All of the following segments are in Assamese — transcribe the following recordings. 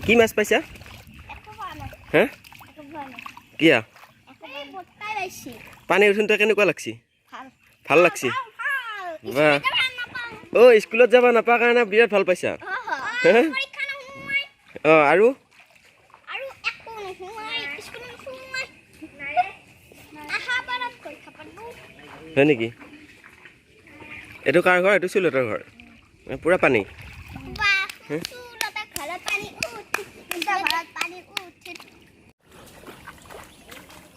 কি মাছ পাইছা হে কিয়া পানী উঠোঁতে কেনেকুৱা লাগছি ভাল লাগছি বাহ অ স্কুলত যাব নাপা কাৰণে বিৰাট ভাল পাইছা অ আৰু হয় নেকি এইটো কাৰ ঘৰ এইটো চুলতৰ ঘৰ পুৰা পানী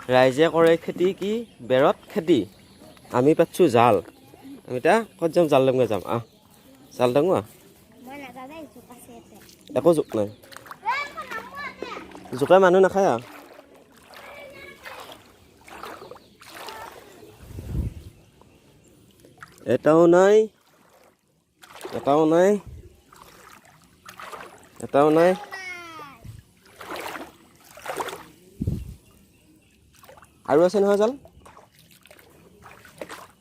ৰাইজে কৰে খেতি কি বেৰত খেতি আমি পাতছো জাল আমি এতিয়া ক'ত যাম জাল লঙে যাম আহ জাল ডাঙো একো জোক নাই জোকে মানুহ নাখায় এটাও নাই এটাও নাই এটাও নাই আৰু আছে নহয় জাল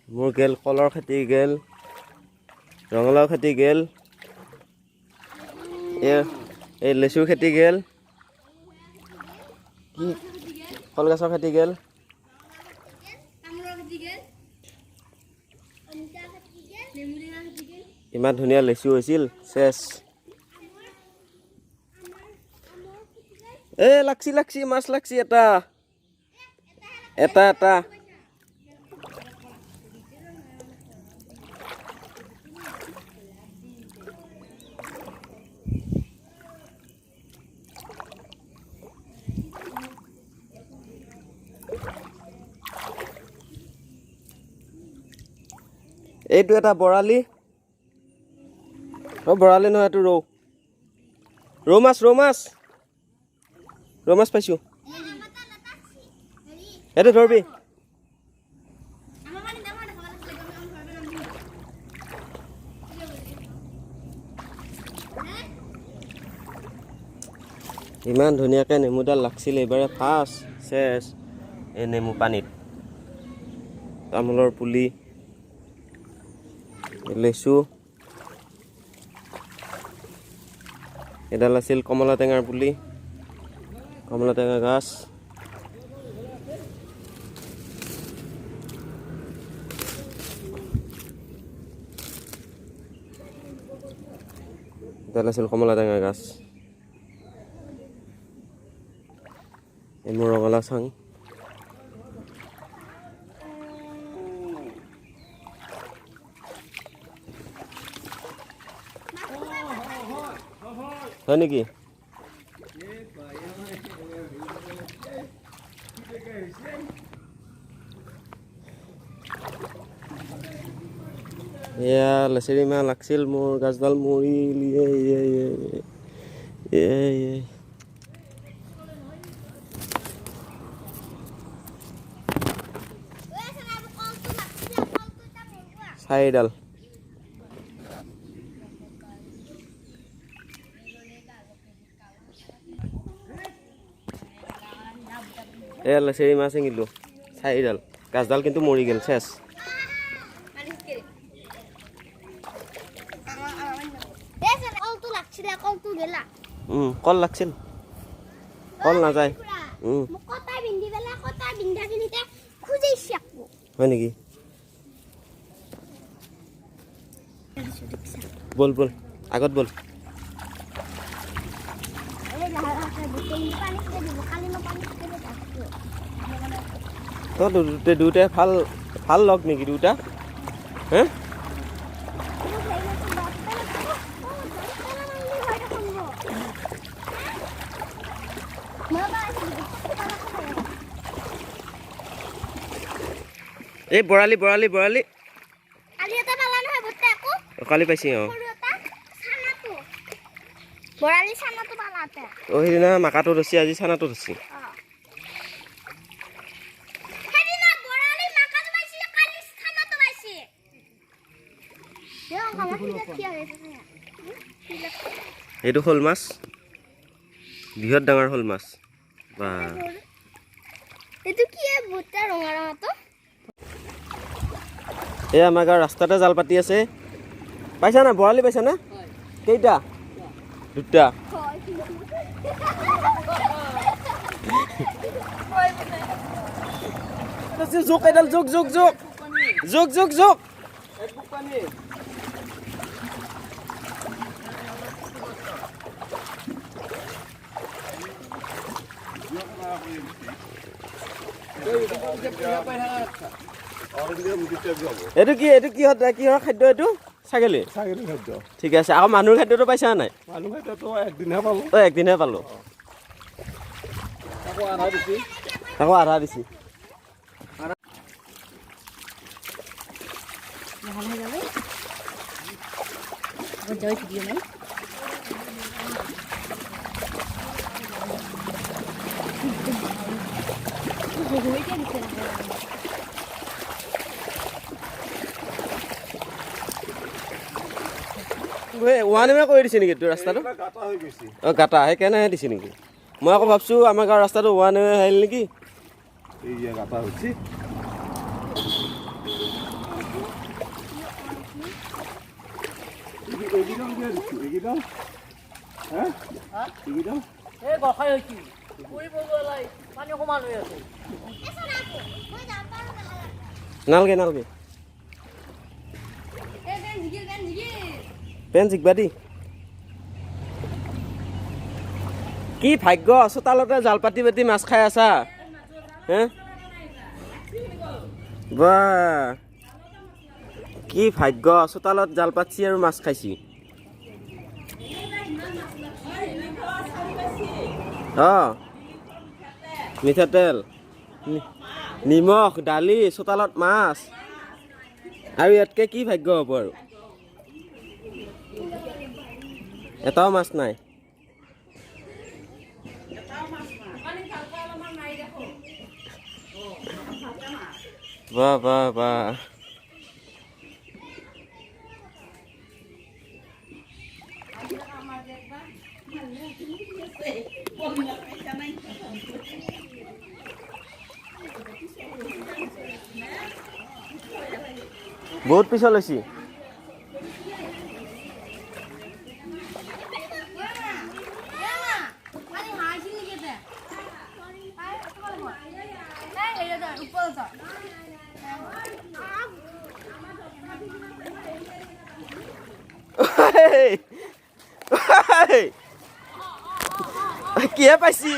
মোৰ গেল কলৰ খেতি গেল ৰঙালাও খেতি গেল এই লেচুৰ খেতি গেল কি কলগছৰ খেতি গেল ইমান ধুনীয়া লেচু হৈছিল চেচ এ লাগছি লাগছি মাছ লাগছি এটা এটা এটা এইটো এটা বৰালি অ বৰালি নহয় এইটো ৰৌ মাছ পাইছো এইটো ধৰবি ইমান ধুনীয়াকৈ নেমুডাল লাগছিল এইবাৰে ফাৰ্ষ্ট চেচ এই নেমু পানীত তামোলৰ পুলি লেচু এডাল আছিল কমলা টেঙাৰ পুলি কমলা টেঙা গাছ এডাল আছিল কমলা টেঙা গাছ এই মোৰ ৰঙালাও চাং হয় নেকি এয়া লেচেৰি মাহ লাগছিল মোৰ গাছডাল মৰিল চাৰিডাল এয়া লেচেৰি মাছ ছিঙিলো চাৰিডাল গাছডাল কিন্তু মৰি গ'ল চেচ কল লাগছিল কল নাযায় হয় নেকি বল বল আগত বল দুটাই ভাল লগ নেকি দুটা হে এই বৰালি কালি পাইছি সেইদিনা মাকাটো ধৰছি আজি চানাটো ধৰছি এইটো শ'ল মাছ বৃহৎ ডাঙৰ শ'ল মাছ বা এই আমাৰ গাঁৱৰ ৰাস্তাতে জাল পাতি আছে পাইছা না বৰালি পাইছা না কেইটা দুটা জোক এডাল জোক জোক জোক জোক জোক জোক এইটো কি এইটো কিহৰ খাদ্য এইটো ছাগলী খাদ্য ঠিক আছে আকৌ মানুহৰ খাদ্যটো পাইছা নাই মানুহ খাদ্যটো একদিনহে পালোঁ একদিনহে পালোঁ আকৌ আধা দিছি ওৱানমে কৰি দিছে নেকি তোৰ ৰাস্তাটো অঁ গাটা সেইকাৰণেহে দিছে নেকি মই আকৌ ভাবছোঁ আমাৰ গাঁৱৰ ৰাস্তাটো ওৱানমে আহিল নেকি গাটা হৈছে নালগে নালগে পেন জিকবা দি কি ভাগ্য চোতালতে জাল পাতি পাতি মাছ খাই আছা হে বা কি ভাগ্য চোতালত জাল পাতছি আৰু মাছ খাইছি অঁ মিঠাতেল নিমখ দালি চোতালত মাছ আৰু ইয়াতকৈ কি ভাগ্য হ'ব আৰু এটাও মাছ নাই বাহ বাহ বাহ বহুত পিছল হৈছে কিহে পাইছি